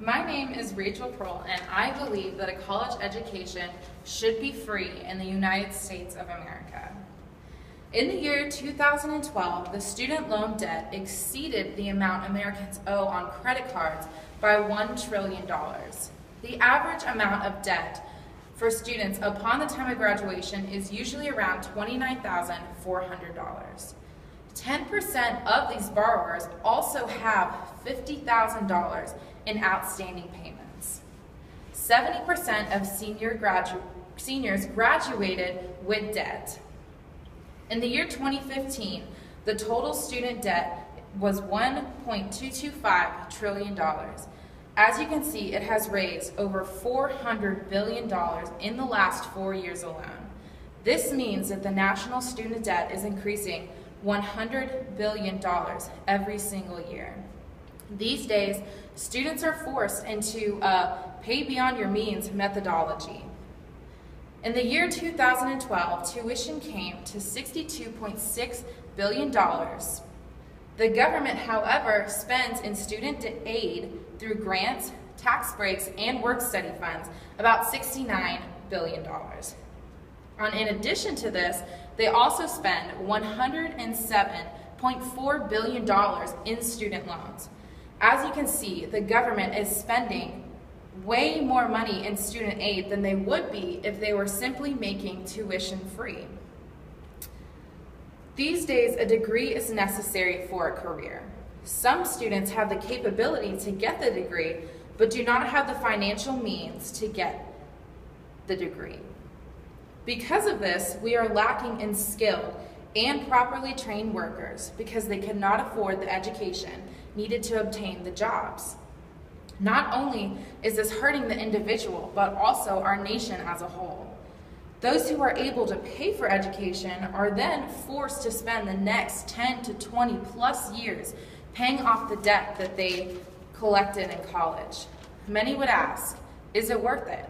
My name is Rachel Pearl, and I believe that a college education should be free in the United States of America. In the year 2012, the student loan debt exceeded the amount Americans owe on credit cards by $1 trillion. The average amount of debt for students upon the time of graduation is usually around $29,400. 10% of these borrowers also have $50,000 in outstanding payments. 70% of seniors graduated with debt. In the year 2015, the total student debt was $1.225 trillion. As you can see, it has raised over $400 billion in the last 4 years alone. This means that the national student debt is increasing $100 billion every single year. These days, students are forced into a pay beyond your means methodology. In the year 2012, tuition came to $62.6 billion. The government, however, spends in student aid through grants, tax breaks, and work-study funds about $69 billion. In addition to this, they also spend $107.4 billion in student loans. As you can see, the government is spending way more money in student aid than they would be if they were simply making tuition free. These days, a degree is necessary for a career. Some students have the capability to get the degree, but do not have the financial means to get the degree. Because of this, we are lacking in skilled and properly trained workers because they cannot afford the education needed to obtain the jobs. Not only is this hurting the individual, but also our nation as a whole. Those who are able to pay for education are then forced to spend the next 10 to 20 plus years paying off the debt that they collected in college. Many would ask, is it worth it?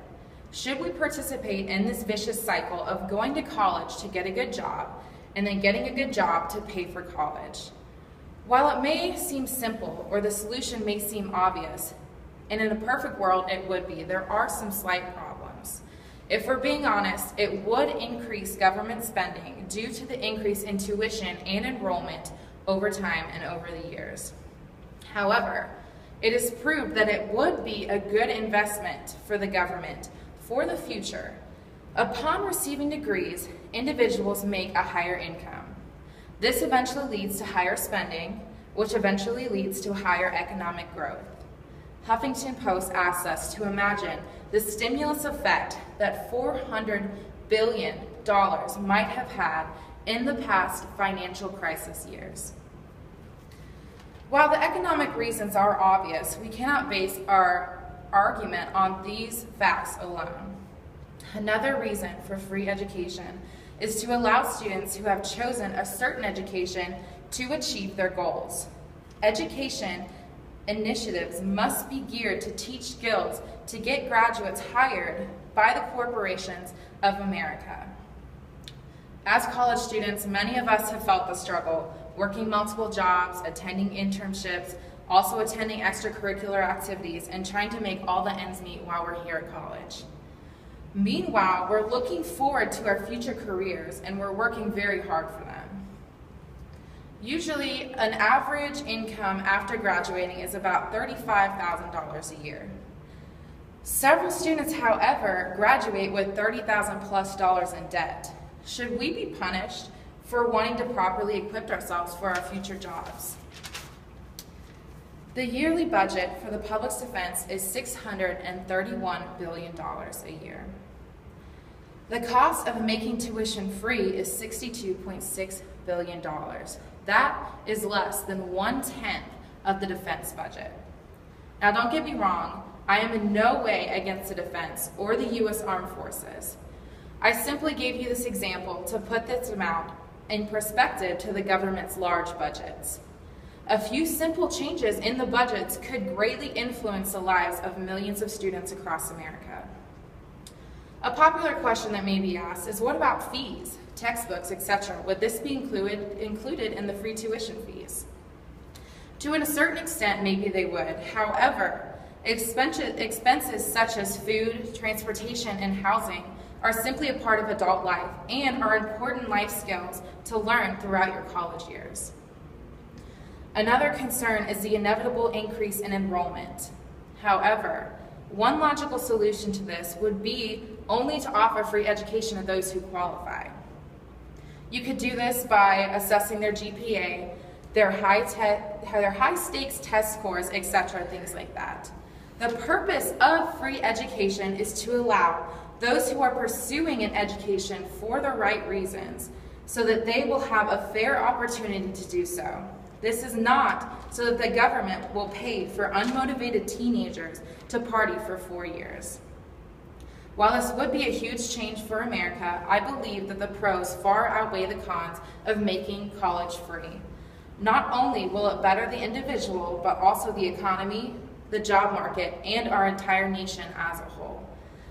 Should we participate in this vicious cycle of going to college to get a good job and then getting a good job to pay for college? While it may seem simple or the solution may seem obvious, and in a perfect world it would be, there are some slight problems. If we're being honest, it would increase government spending due to the increase in tuition and enrollment over time and over the years. However, it is proved that it would be a good investment for the government for the future. Upon receiving degrees, individuals make a higher income. This eventually leads to higher spending, which eventually leads to higher economic growth. Huffington Post asks us to imagine the stimulus effect that $400 billion might have had in the past financial crisis years. While the economic reasons are obvious, we cannot base our argument on these facts alone. Another reason for free education is to allow students who have chosen a certain education to achieve their goals. Education initiatives must be geared to teach skills to get graduates hired by the corporations of America. As college students, many of us have felt the struggle, working multiple jobs, attending internships, also attending extracurricular activities, and trying to make all the ends meet while we're here at college. Meanwhile, we're looking forward to our future careers, and we're working very hard for them. Usually, an average income after graduating is about $35,000 a year. Several students, however, graduate with $30,000 plus in debt. Should we be punished for wanting to properly equip ourselves for our future jobs? The yearly budget for the public defense is $631 billion a year. The cost of making tuition free is $62.6 billion. That is less than 1/10 of the defense budget. Now, don't get me wrong, I am in no way against the defense or the U.S. Armed Forces. I simply gave you this example to put this amount in perspective to the government's large budgets. A few simple changes in the budgets could greatly influence the lives of millions of students across America. A popular question that may be asked is, what about fees, textbooks, etc.? Would this be included in the free tuition fees? To a certain extent, maybe they would. However, Expenses such as food, transportation, and housing are simply a part of adult life and are important life skills to learn throughout your college years. Another concern is the inevitable increase in enrollment. However, one logical solution to this would be only to offer free education to those who qualify. You could do this by assessing their GPA, their high-stakes test scores, etc., things like that. The purpose of free education is to allow those who are pursuing an education for the right reasons so that they will have a fair opportunity to do so. This is not so that the government will pay for unmotivated teenagers to party for 4 years. While this would be a huge change for America, I believe that the pros far outweigh the cons of making college free. Not only will it better the individual, but also the economy, the job market, and our entire nation as a whole.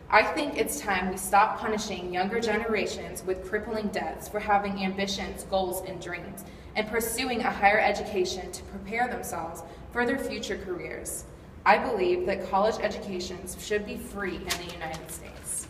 I think it's time we stop punishing younger generations with crippling debts for having ambitions, goals, and dreams, and pursuing a higher education to prepare themselves for their future careers. I believe that college educations should be free in the United States.